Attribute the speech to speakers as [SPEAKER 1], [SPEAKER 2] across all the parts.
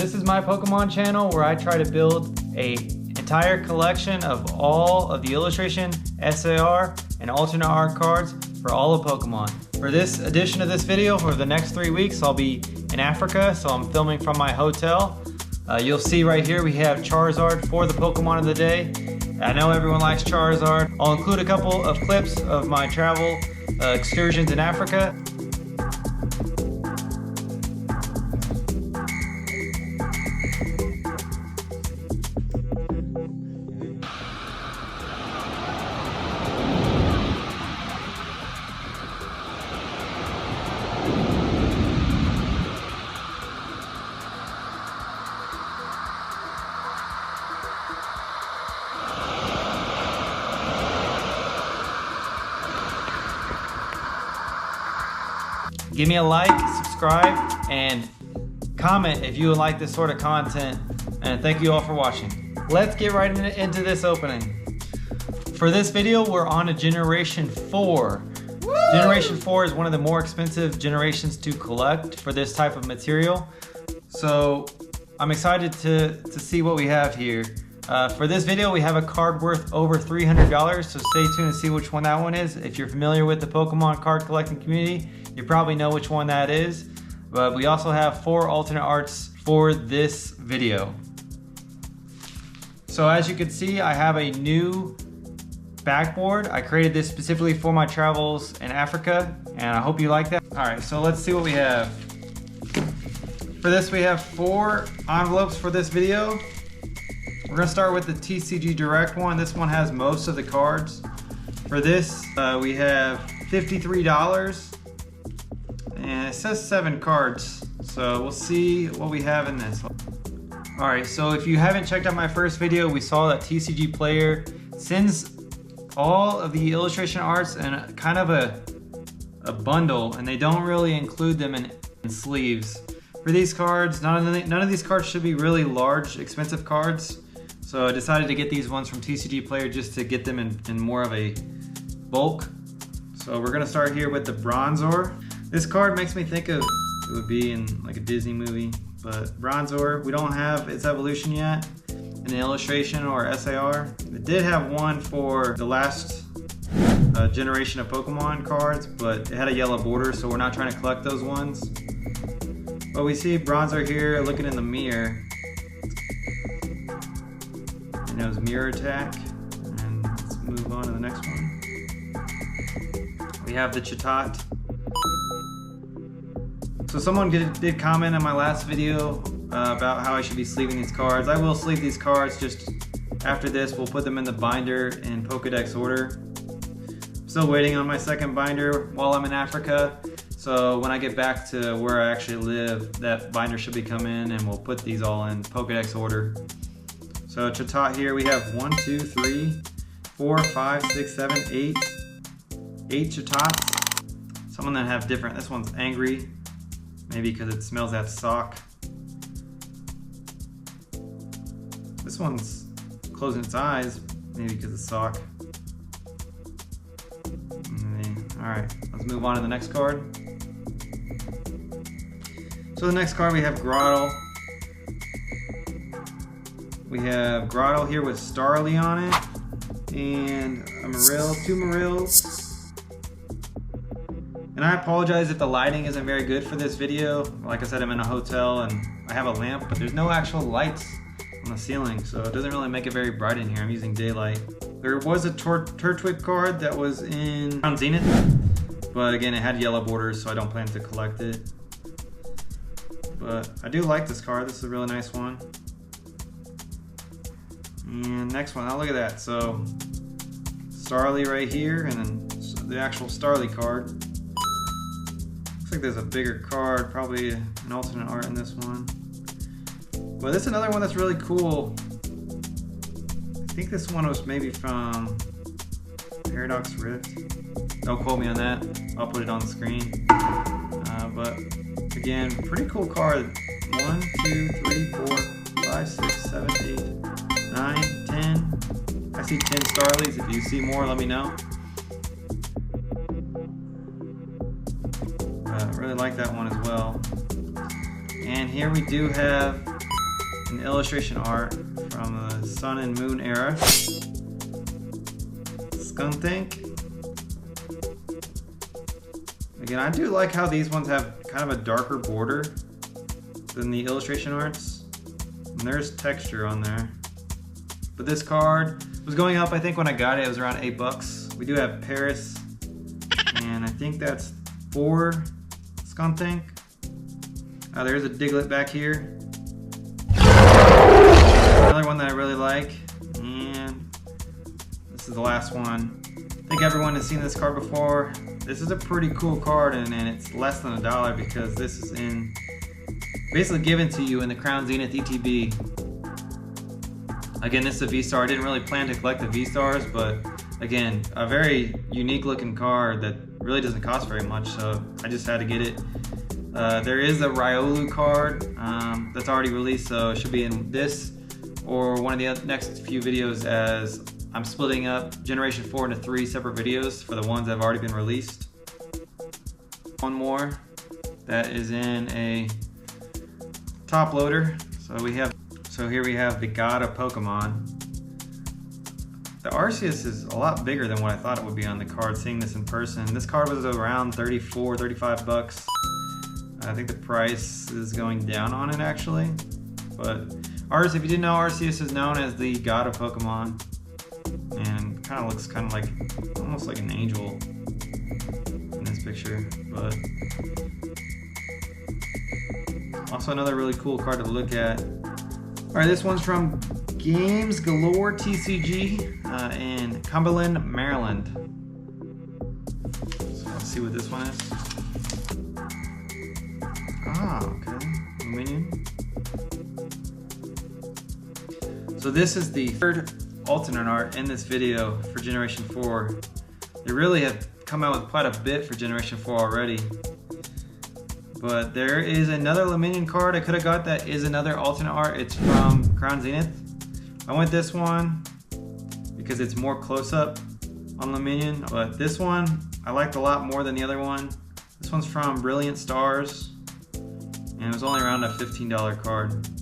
[SPEAKER 1] This is my Pokemon channel where I try to build an entire collection of all of the illustration, SAR, and alternate art cards for all of Pokemon. For this edition of this video, for the next 3 weeks, I'll be in Africa, so I'm filming from my hotel. You'll see right here we have Charizard for the Pokemon of the day. I know everyone likes Charizard. I'll include a couple of clips of my travel excursions in Africa. Give me a like, subscribe, and comment if you would like this sort of content. And thank you all for watching. Let's get right into this opening. For this video, we're on a Generation 4. Woo! Generation 4 is one of the more expensive generations to collect for this type of material. So I'm excited to see what we have here. For this video, we have a card worth over $300, so stay tuned and see which one that one is. If you're familiar with the Pokemon card collecting community, you probably know which one that is. But we also have 4 alternate arts for this video. So as you can see, I have a new backboard. I created this specifically for my travels in Africa, and I hope you like that. All right, so let's see what we have. For this, we have 4 envelopes for this video. We're gonna start with the TCG Direct one. This one has most of the cards. For this, we have $53, and it says 7 cards. So we'll see what we have in this. All right, so if you haven't checked out my first video, we saw that TCG Player sends all of the illustration arts in kind of a bundle, and they don't really include them in sleeves. For these cards, none of these cards should be really large, expensive cards. So I decided to get these ones from TCG Player just to get them in more of a bulk. So we're gonna start here with the Bronzor. This card makes me think of, it would be in like a Disney movie, but Bronzor, we don't have its evolution yet in the illustration or SAR. It did have one for the last generation of Pokemon cards, but it had a yellow border, so we're not trying to collect those ones. But we see Bronzor here looking in the mirror. It knows mirror attack, and let's move on to the next one. We have the Chita. So someone did comment on my last video about how I should be sleeving these cards. I will sleeve these cards just after this. We'll put them in the binder in Pokedex order. Still waiting on my second binder while I'm in Africa. So when I get back to where I actually live, that binder should be come in, and we'll put these all in Pokedex order. So Chita here, we have 1, 2, 3, 4, 5, 6, 7, 8 Chitats. Some of them have different, this one's angry, maybe because it smells that sock. This one's closing its eyes, maybe because of sock. All right, let's move on to the next card. So the next card we have Grotle. We have Grotle here with Starly on it, and a Marill, 2 Marills. And I apologize if the lighting isn't very good for this video. Like I said, I'm in a hotel and I have a lamp, but there's no actual lights on the ceiling, so it doesn't really make it very bright in here. I'm using daylight. There was a Turtwig card that was in Zenith, but again, it had yellow borders, so I don't plan to collect it. But I do like this card. This is a really nice one. And next one, oh look at that. So Starly right here, and then the actual Starly card. Looks like there's a bigger card, probably an alternate art in this one. But this is another one that's really cool. I think this one was maybe from Paradox Rift. Don't quote me on that. I'll put it on the screen. But again, pretty cool card. 1, 2, 3, 4, 5, 6, 7, 8, 9, 10. I see 10 Starlies. If you see more, let me know. I really like that one as well. And here we do have an illustration art from the Sun and Moon era. Skuntank. Again, I do like how these ones have kind of a darker border than the illustration arts. And there's texture on there. But this card was going up, I think when I got it, it was around $8. We do have Paris, and I think that's 4 Skuntank. There's a Diglett back here. Another one that I really like, and this is the last one. I think everyone has seen this card before. This is a pretty cool card, and it's less than $1 because this is basically given to you in the Crown Zenith ETB. Again, this is a V-Star. I didn't really plan to collect the V-Stars, but again, a very unique looking card that really doesn't cost very much, so I just had to get it. There is a Riolu card that's already released, so it should be in this or one of the next few videos, as I'm splitting up Generation 4 into 3 separate videos for the ones that have already been released. One more that is in a top loader. So here we have the God of Pokemon. The Arceus is a lot bigger than what I thought it would be on the card, seeing this in person. This card was around $34, $35. I think the price is going down on it actually. But Arceus, if you didn't know, Arceus is known as the God of Pokemon. And kind of looks kind of like, almost like an angel in this picture. But also another really cool card to look at. Alright, this one's from Games Galore TCG in Cumberland, Maryland. So let's see what this one is. Ah, okay. Minion. So this is the third alternate art in this video for Generation 4. They really have come out with quite a bit for Generation 4 already. But there is another Minion card I could have got that is another alternate art. It's from Crown Zenith. I went this one because it's more close-up on Minion, but this one I liked a lot more than the other one. This one's from Brilliant Stars, and it was only around a $15 card. So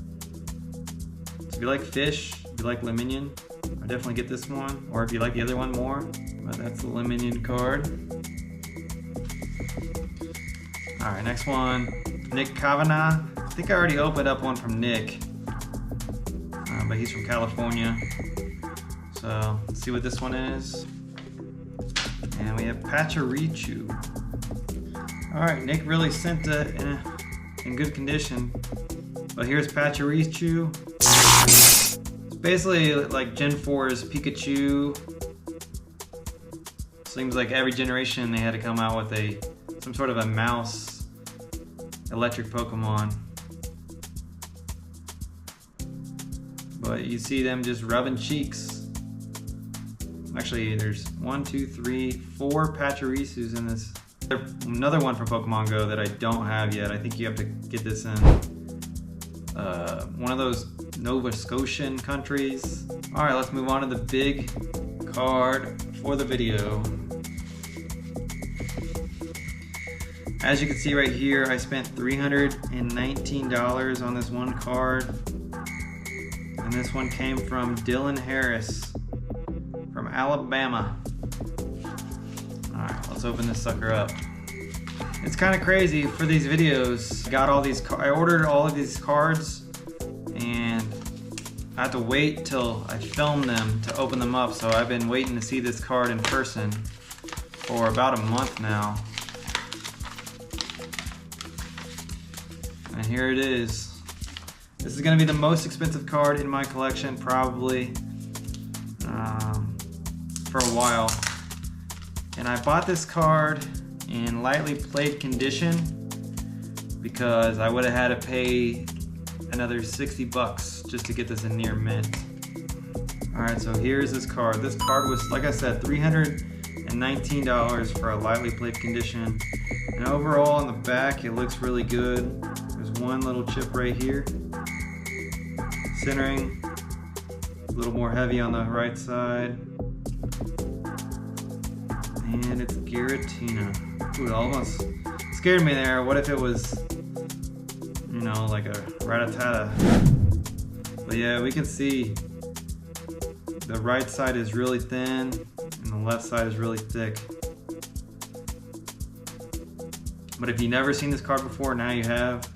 [SPEAKER 1] if you like fish, if you like Minion, I definitely get this one, or if you like the other one more. But that's the Minion card. Alright, next one, Nick Kavanagh. I think I already opened up one from Nick, but he's from California. So let's see what this one is. And we have Pachirisu. Alright, Nick really sent it in good condition. But here's Pachirisu. It's basically like Gen 4's Pikachu. Seems like every generation they had to come out with some sort of a mouse electric Pokemon. But you see them just rubbing cheeks. Actually, there's 1, 2, 3, 4 Pachirisus in this. Another one from Pokemon Go that I don't have yet. I think you have to get this in one of those Nova Scotian countries. Alright, let's move on to the big card for the video. As you can see right here, I spent $319 on this one card. And this one came from Dylan Harris from Alabama. Alright, let's open this sucker up. It's kind of crazy for these videos. I ordered all of these cards, and I have to wait till I film them to open them up. So I've been waiting to see this card in person for about a month now. And here it is. This is going to be the most expensive card in my collection, probably, for a while. And I bought this card in lightly played condition because I would have had to pay another $60 just to get this in near mint. Alright, so here's this card. This card was, like I said, $319 for a lightly played condition. And overall on the back, it looks really good. There's one little chip right here. Centering, a little more heavy on the right side. And it's Gutina. Ooh, it almost scared me there. What if it was, you know, like a Rattata? But yeah, we can see the right side is really thin and the left side is really thick. But if you've never seen this card before, now you have.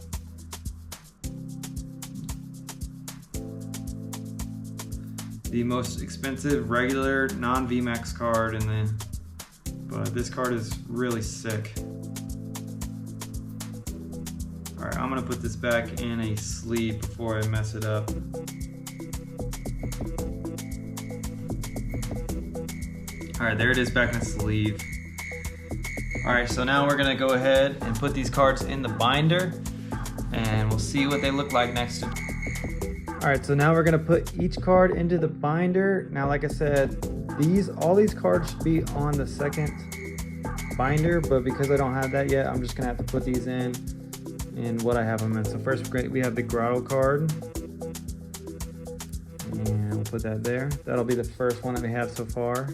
[SPEAKER 1] The most expensive regular non-VMAX card in the, but this card is really sick. All right, I'm gonna put this back in a sleeve before I mess it up. All right, there it is back in the sleeve. All right, so now we're gonna go ahead and put these cards in the binder and we'll see what they look like next to. All right, so now we're gonna put each card into the binder. Now, like I said, all these cards should be on the second binder, but because I don't have that yet, I'm just gonna have to put these in what I have them in. So first, we have the Grotle card, and we'll put that there. That'll be the first one that we have so far.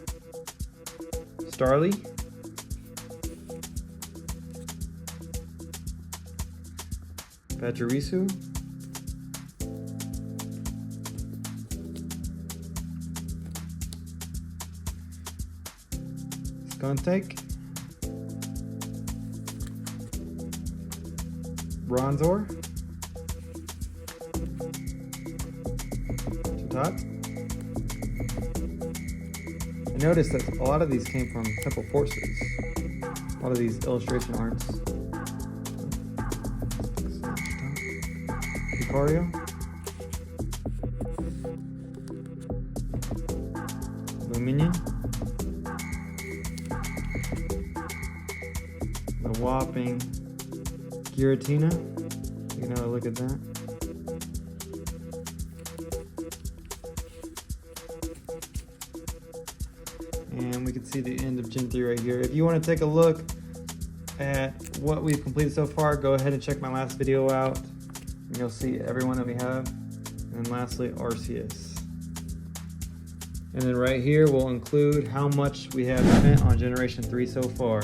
[SPEAKER 1] Starly. Pachirisu. Skuntank. Bronzor. Chita. I noticed that a lot of these came from Temple Forces. A lot of these illustration arts. Lucario. Minion. The whopping Gutina. You can have a look at that. And we can see the end of Gen 3 right here. If you want to take a look at what we've completed so far, go ahead and check my last video out. And you'll see everyone that we have. And then lastly, Arceus. And then right here, we'll include how much we have spent on Generation 3 so far.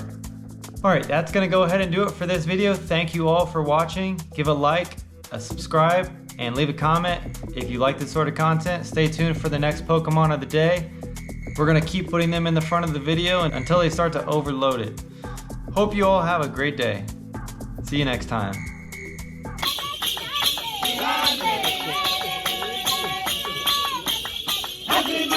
[SPEAKER 1] All right, that's gonna go ahead and do it for this video. Thank you all for watching. Give a like, a subscribe, and leave a comment if you like this sort of content. Stay tuned for the next Pokemon of the day. We're gonna keep putting them in the front of the video until they start to overload it. Hope you all have a great day. See you next time. Happy